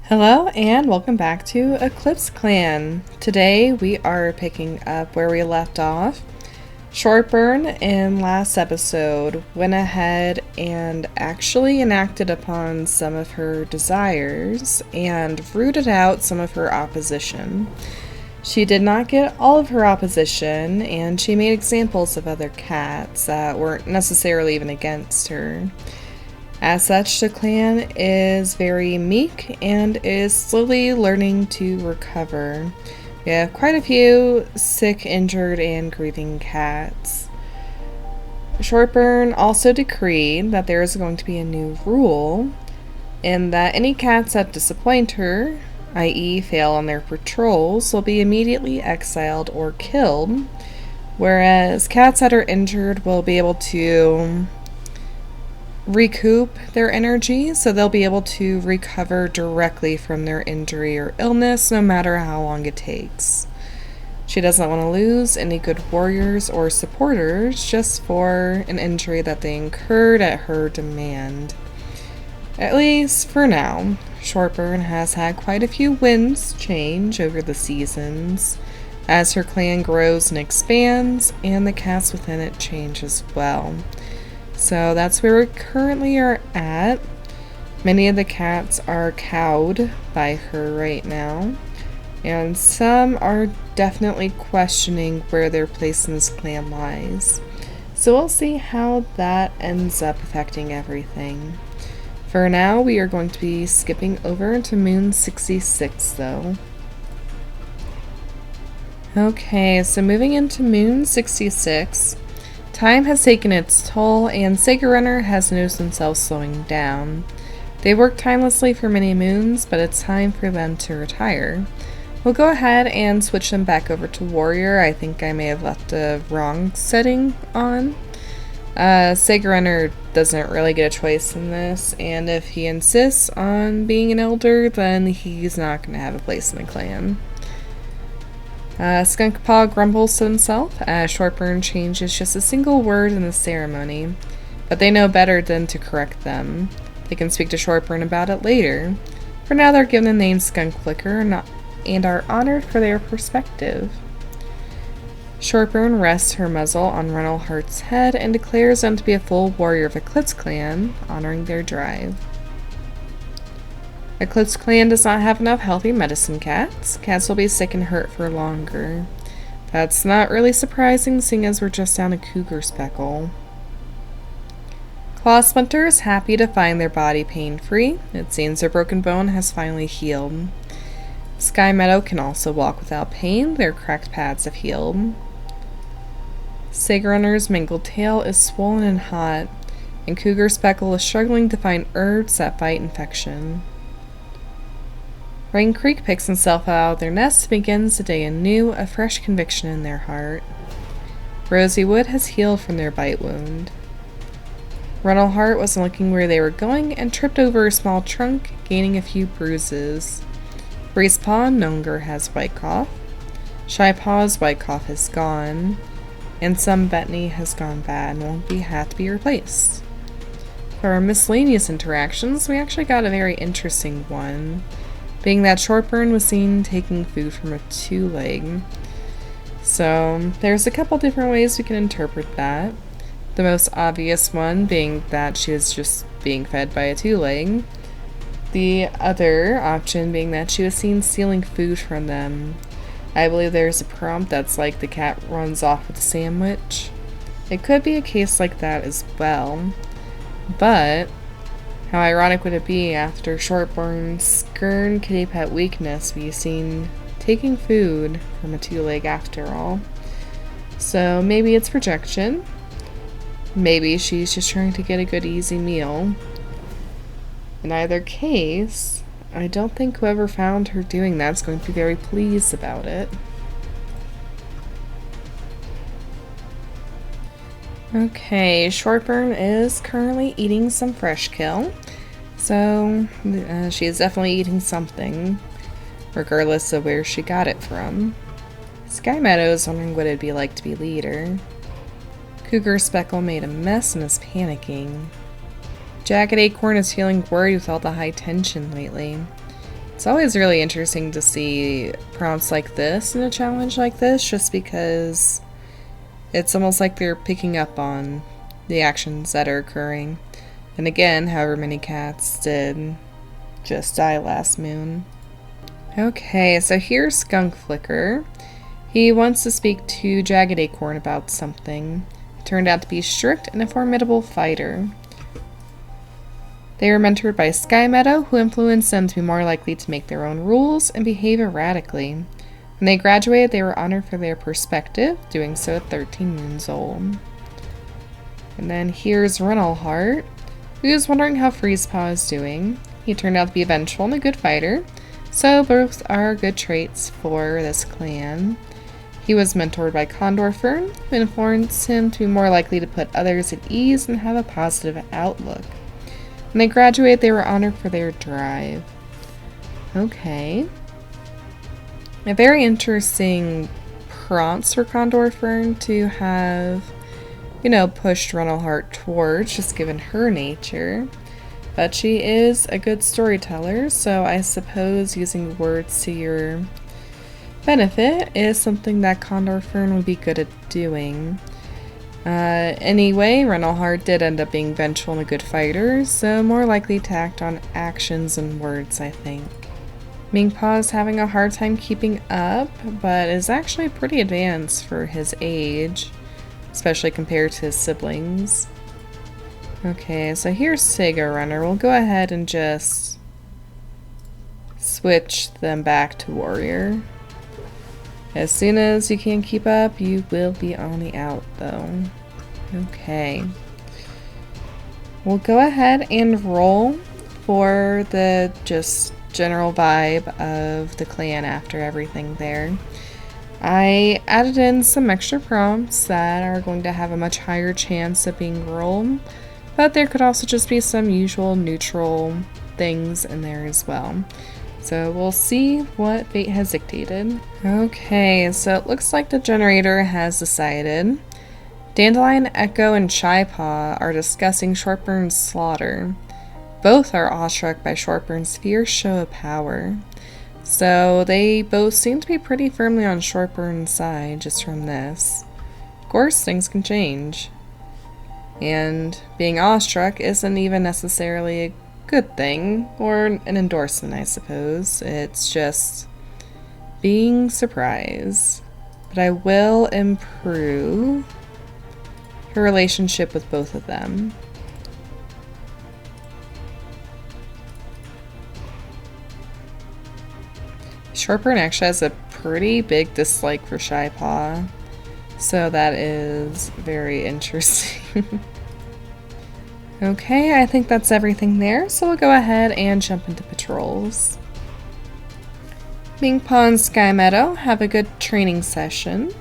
Hello and welcome back to EclipseClan. Today we are picking up where we left off. Shortburn in last episode went ahead and actually enacted upon some of her desires and rooted out some of her opposition. She did not get all of her opposition, and she made examples of other cats that weren't necessarily even against her. As such, the clan is very meek and is slowly learning to recover. We have quite a few sick, injured, and grieving cats. Shortburn also decreed that there is going to be a new rule, in that any cats that disappoint her, i.e. fail on their patrols, will be immediately exiled or killed, whereas cats that are injured will be able to recoup their energy, so they'll be able to recover directly from their injury or illness, no matter how long it takes. She doesn't want to lose any good warriors or supporters just for an injury that they incurred at her demand. At least for now. Shortburn has had quite a few winds change over the seasons, as her clan grows and expands, and the cats within it change as well. So that's where we currently are at. Many of the cats are cowed by her right now, and some are definitely questioning where their place in this clan lies. So we'll see how that ends up affecting everything. For now, we are going to be skipping over to Moon 66 though. Okay, so moving into Moon 66, time has taken its toll, and Sega Runner has noticed themselves slowing down. They worked tirelessly for many moons, but it's time for them to retire. We'll go ahead and switch them back over to Warrior. I think I may have left a wrong setting on. Sega Runner doesn't really get a choice in this, and if he insists on being an elder, then he's not going to have a place in the clan. Skunk Paw grumbles to himself as Shortburn changes just a single word in the ceremony, but they know better than to correct them. They can speak to Shortburn about it later. For now, they're given the name Skunk Flicker and are honored for their perspective. Shortburn rests her muzzle on Ronald Hart's head and declares them to be a full warrior of EclipseClan, honoring their drive. EclipseClan does not have enough healthy medicine cats. Cats will be sick and hurt for longer. That's not really surprising, seeing as we're just down a cougar speckle. Claw Splinter is happy to find their body pain-free. It seems their broken bone has finally healed. Sky Meadow can also walk without pain. Their cracked pads have healed. Sega Runner's mangled tail is swollen and hot, and Cougar Speckle is struggling to find herbs that fight infection. Rain Creek picks himself out of their nest and begins the day anew, a fresh conviction in their heart. Rosy Wood has healed from their bite wound. Ronald Hart wasn't looking where they were going and tripped over a small trunk, gaining a few bruises. Breeze Paw no longer has white cough. Shy Paw's white cough is gone, and some Bettany has gone bad and have to be replaced. For our miscellaneous interactions, we actually got a very interesting one, being that Shortburn was seen taking food from a two-leg. So there's a couple different ways we can interpret that. The most obvious one being that she was just being fed by a two-leg. The other option being that she was seen stealing food from them. I believe there's a prompt that's like the cat runs off with a sandwich. It could be a case like that as well. But how ironic would it be after Shortburn's Skern kitty pet weakness be seen taking food from a two-leg after all? So maybe it's projection. Maybe she's just trying to get a good easy meal. In either case, I don't think whoever found her doing that's going to be very pleased about it. Okay, Shortburn is currently eating some fresh kill, so she is definitely eating something, regardless of where she got it from. Sky Meadow is wondering what it'd be like to be leader. Cougar Speckle made a mess and is panicking. Jagged Acorn is feeling worried with all the high tension lately. It's always really interesting to see prompts like this in a challenge like this, just because it's almost like they're picking up on the actions that are occurring. And again, however many cats did just die last moon. Okay, so here's Skunk Flicker. He wants to speak to Jagged Acorn about something. He turned out to be strict and a formidable fighter. They were mentored by Sky Meadow, who influenced them to be more likely to make their own rules and behave erratically. When they graduated, they were honored for their perspective, doing so at 13 moons old. And then here's Runnel Heart, who is wondering how Freezepaw is doing. He turned out to be a vengeful and a good fighter, so both are good traits for this clan. He was mentored by Condor Fern, who influenced him to be more likely to put others at ease and have a positive outlook. When they graduated, they were honored for their drive. Okay. A very interesting prompts for Condor Fern to have, pushed Runnel Heart towards, just given her nature. But she is a good storyteller, so I suppose using words to your benefit is something that Condor Fern would be good at doing. Anyway, Runnel Heart did end up being vengeful and a good fighter, so more likely to act on actions and words, I think. Mingpaw is having a hard time keeping up, but is actually pretty advanced for his age, especially compared to his siblings. Okay, so here's Sega Runner. We'll go ahead and just switch them back to Warrior. As soon as you can keep up, you will be on the out, though. Okay. We'll go ahead and roll for the just general vibe of the clan after everything there. I added in some extra prompts that are going to have a much higher chance of being rolled, but there could also just be some usual neutral things in there as well. So we'll see what fate has dictated. Okay, so it looks like the generator has decided. Dandelion, Echo, and Shypaw are discussing Shortburn's slaughter. Both are awestruck by Shortburn's fierce show of power. So they both seem to be pretty firmly on Shortburn's side just from this. Of course, things can change. And being awestruck isn't even necessarily a good thing, or an endorsement, I suppose. It's just being surprised. But I will improve her relationship with both of them. Shortburn actually has a pretty big dislike for Shypaw, so that is very interesting. Okay, I think that's everything there, so we'll go ahead and jump into patrols. Mingpaw and Sky Meadow have a good training session.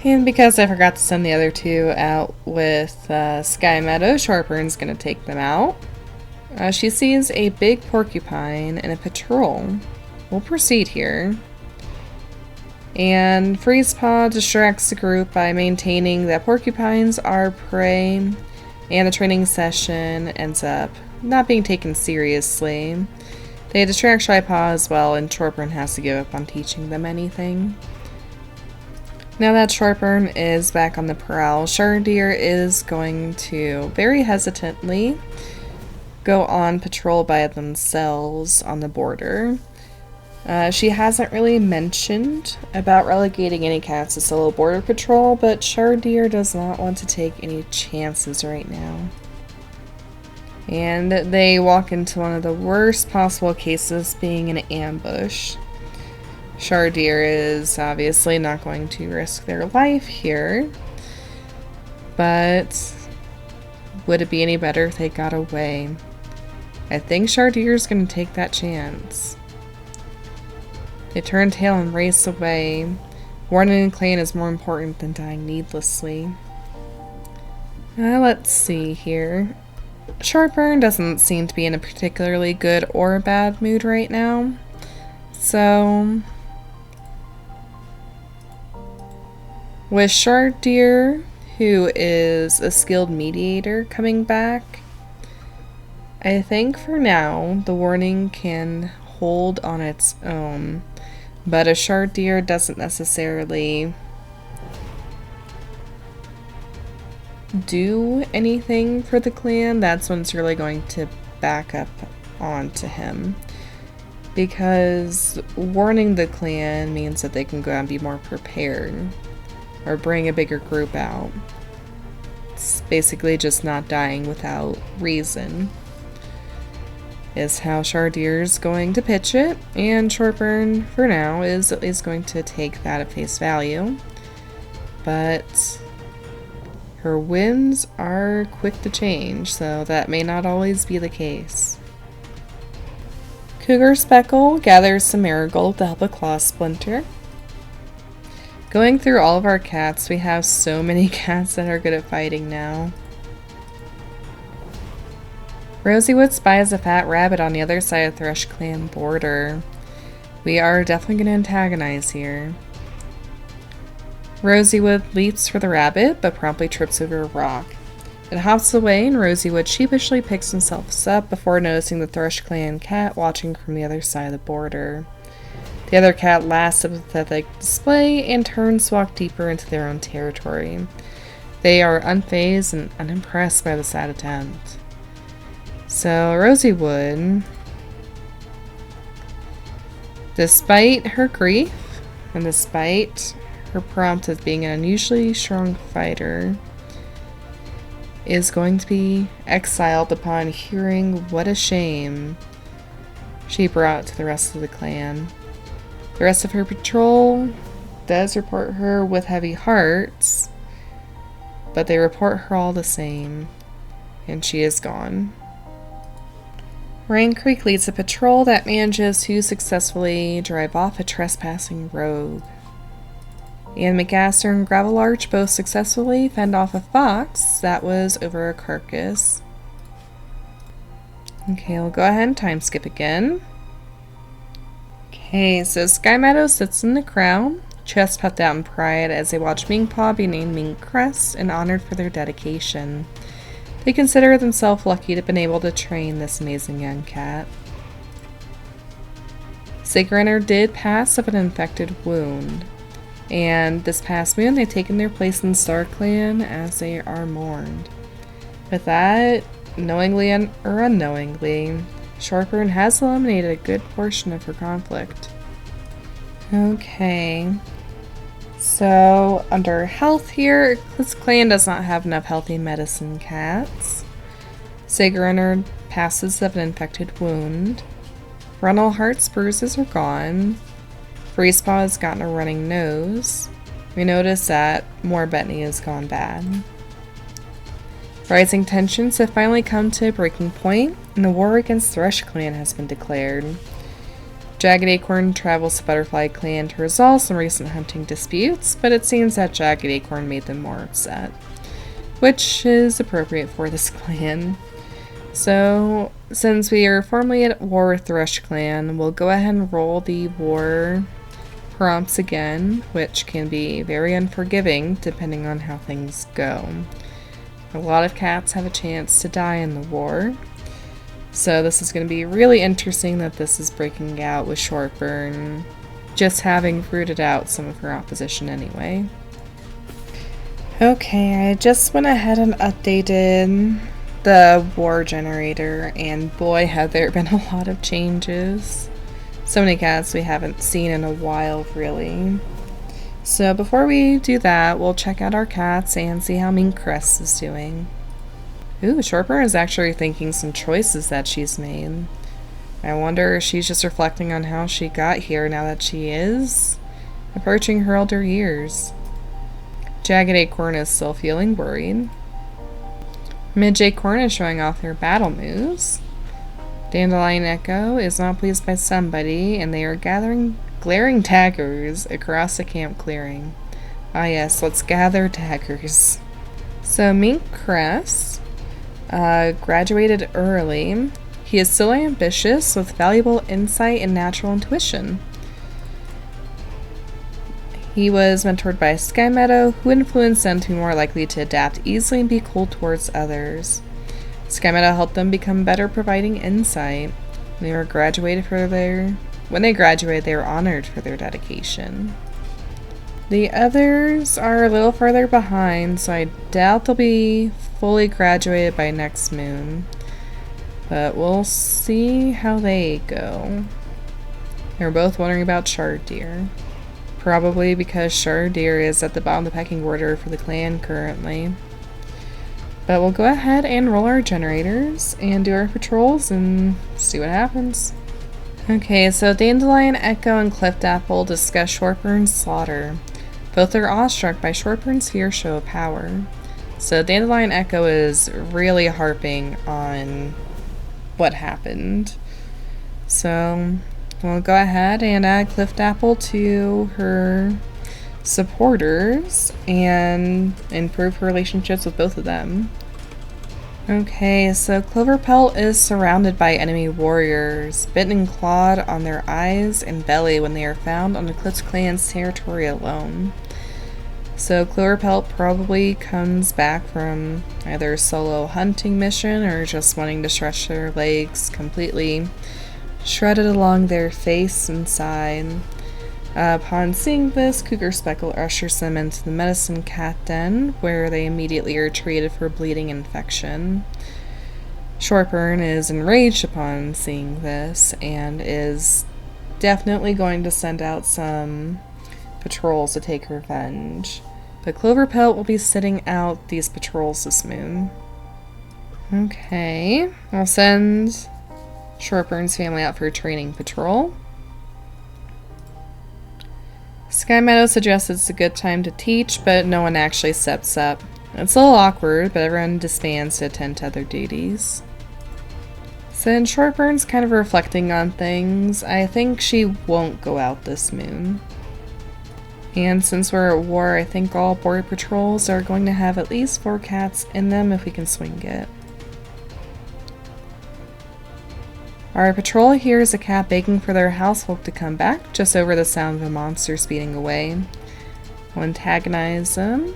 And because I forgot to send the other two out with Sky Meadow, Shortburn's going to take them out. She sees a big porcupine in a patrol. We'll proceed here. And Freezepaw distracts the group by maintaining that porcupines are prey, and the training session ends up not being taken seriously. They distract Shypaw as well, and Shortburn has to give up on teaching them anything. Now that Shortburn is back on the prowl, Shardeer is going to very hesitantly go on patrol by themselves on the border. She hasn't really mentioned about relegating any cats to solo border patrol, but Shardeer does not want to take any chances right now. And they walk into one of the worst possible cases, being an ambush. Shardeer is obviously not going to risk their life here, but would it be any better if they got away? I think Shardeer's going to take that chance. They turn tail and race away. Warning and clan is more important than dying needlessly. Let's see here. Shortburn doesn't seem to be in a particularly good or bad mood right now. So, with Shardeer, who is a skilled mediator, coming back, I think for now the warning can hold on its own. But a shard deer doesn't necessarily do anything for the clan. That's when it's really going to back up onto him. Because warning the clan means that they can go out and be more prepared. Or bring a bigger group out. It's basically just not dying without reason. Is how Shardier's going to pitch it, and Shortburn, for now, is at least going to take that at face value. But her whims are quick to change, so that may not always be the case. Cougar Speckle gathers some marigold to help a claw splinter. Going through all of our cats, we have so many cats that are good at fighting now. Rosywood spies a fat rabbit on the other side of Thrush Clan border. We are definitely going to antagonize here. Rosywood leaps for the rabbit, but promptly trips over a rock. It hops away, and Rosywood sheepishly picks himself up before noticing the Thrush Clan cat watching from the other side of the border. The other cat laughs at the pathetic display and turns to walk deeper into their own territory. They are unfazed and unimpressed by the sad attempt. So, Rosywood, despite her grief, and despite her prompt of being an unusually strong fighter, is going to be exiled upon hearing what a shame she brought to the rest of the clan. The rest of her patrol does report her with heavy hearts, but they report her all the same, and she is gone. Rain Creek leads a patrol that manages to successfully drive off a trespassing rogue. And McAster and Gravel Arch both successfully fend off a fox that was over a carcass. Okay, we'll go ahead and time skip again. Okay, so Sky Meadow sits in the crowd, chest puffed out in pride as they watch Mingpaw be named Ming Crest and honored for their dedication. They consider themselves lucky to have been able to train this amazing young cat. Sigrunner did pass of an infected wound, and this past moon they've taken their place in Star Clan as they are mourned. With that, knowingly or unknowingly, Shortburn has eliminated a good portion of her conflict. Okay. So, under health here, EclipseClan does not have enough healthy medicine cats. Sigrunner passes of an infected wound. Runnel Heart's bruises are gone. Freezepaw has gotten a running nose. We notice that more Bentley has gone bad. Rising tensions have finally come to a breaking point, and the war against Thrush Clan has been declared. Jagged Acorn travels to Butterfly Clan to resolve some recent hunting disputes, but it seems that Jagged Acorn made them more upset, which is appropriate for this clan. So, since we are formally at war with Thrush Clan, we'll go ahead and roll the war prompts again, which can be very unforgiving depending on how things go. A lot of cats have a chance to die in the war. So this is going to be really interesting that this is breaking out with Shortburn just having rooted out some of her opposition anyway. Okay, I just went ahead and updated the war generator, and boy have there been a lot of changes. So many cats we haven't seen in a while, really. So before we do that, we'll check out our cats and see how Ming Crest is doing. Ooh, Shortburn is actually thinking some choices that she's made. I wonder if she's just reflecting on how she got here now that she is approaching her elder years. Jagged Acorn is still feeling worried. Midge Acorn is showing off their battle moves. Dandelion Echo is not pleased by somebody, and they are gathering glaring daggers across the camp clearing. Ah yes, let's gather daggers. So Mink Crest graduated early. He is still ambitious with valuable insight and natural intuition. He was mentored by Sky Meadow, who influenced them to be more likely to adapt easily and be cool towards others. Sky Meadow helped them become better providing insight. When they graduated, they were honored for their dedication. The others are a little further behind, so I doubt they'll be fully graduated by next moon. But we'll see how they go. They're both wondering about Shardir. Probably because Shardir is at the bottom of the pecking order for the clan currently. But we'll go ahead and roll our generators and do our patrols and see what happens. Okay, so Dandelion, Echo, and Cliftapple discuss Shortburn's slaughter. Both are awestruck by Shortburn's fierce show of power. So Dandelion Echo is really harping on what happened. So we'll go ahead and add Cliftapple to her supporters and improve her relationships with both of them. Okay, so Cloverpelt is surrounded by enemy warriors, bitten and clawed on their eyes and belly when they are found on EclipseClan's territory alone. So Cloverpelt probably comes back from either a solo hunting mission or just wanting to stretch their legs completely shredded along their face and side. Upon seeing this, Cougar Speckle ushers them into the medicine cat den, where they immediately are treated for bleeding infection. Shortburn is enraged upon seeing this, and is definitely going to send out some patrols to take revenge. But Cloverpelt will be sitting out these patrols this moon. Okay, I'll send Shortburn's family out for a training patrol. Sky Meadow suggests it's a good time to teach, but no one actually steps up. It's a little awkward, but everyone disbands to attend to other duties. Since Shortburn's kind of reflecting on things, I think she won't go out this moon. And since we're at war, I think all border patrols are going to have at least 4 cats in them if we can swing it. Our patrol hears a cat begging for their housefolk to come back just over the sound of a monster speeding away. We'll antagonize them.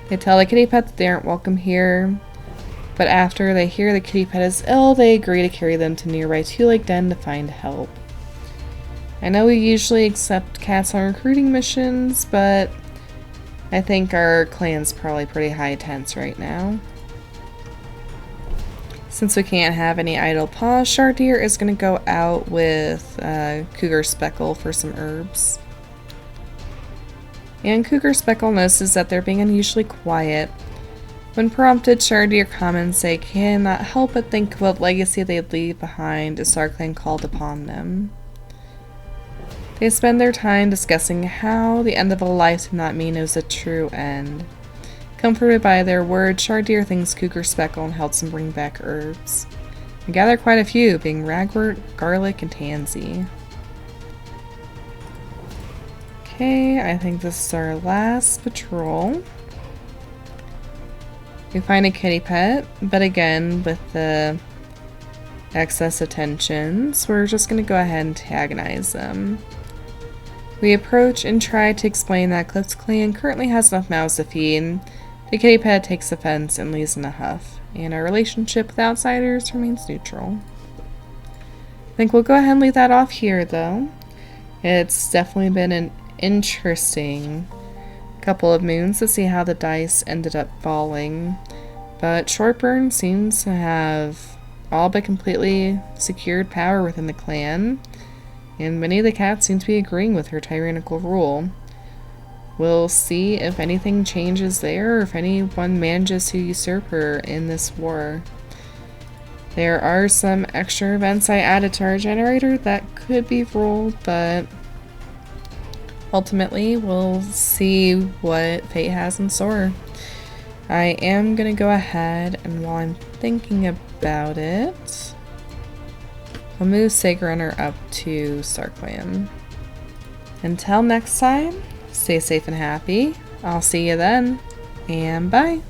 They tell the kitty pet that they aren't welcome here, but after they hear the kitty pet is ill, they agree to carry them to nearby Two-Leg Den to find help. I know we usually accept cats on recruiting missions, but I think our clan's probably pretty high tense right now. Since we can't have any idle paws, Shardir is going to go out with Cougar Speckle for some herbs. And Cougar Speckle notices that they're being unusually quiet. When prompted, Shardir comments they cannot help but think of what legacy they'd leave behind as our clan called upon them. They spend their time discussing how the end of a life did not mean it was a true end. Comforted by their words, Shardir thanks Cougar Speckle and helps him bring back herbs. They gather quite a few, being ragwort, garlic, and tansy. Okay, I think this is our last patrol. We find a kitty pet, but again, with the excess attentions, we're just going to go ahead and antagonize them. We approach and try to explain that EclipseClan currently has enough mouths to feed. The kitty pet takes offense and leaves in a huff, and our relationship with outsiders remains neutral. I think we'll go ahead and leave that off here, though. It's definitely been an interesting couple of moons to see how the dice ended up falling, but Shortburn seems to have all but completely secured power within the clan, and many of the cats seem to be agreeing with her tyrannical rule. We'll see if anything changes there, or if anyone manages to usurp her in this war. There are some extra events I added to our generator that could be rolled, but ultimately we'll see what fate has in store. I am going to go ahead, and while I'm thinking about it, I'll move Sagrunner up to Starclan. Until next time, stay safe and happy. I'll see you then, and bye.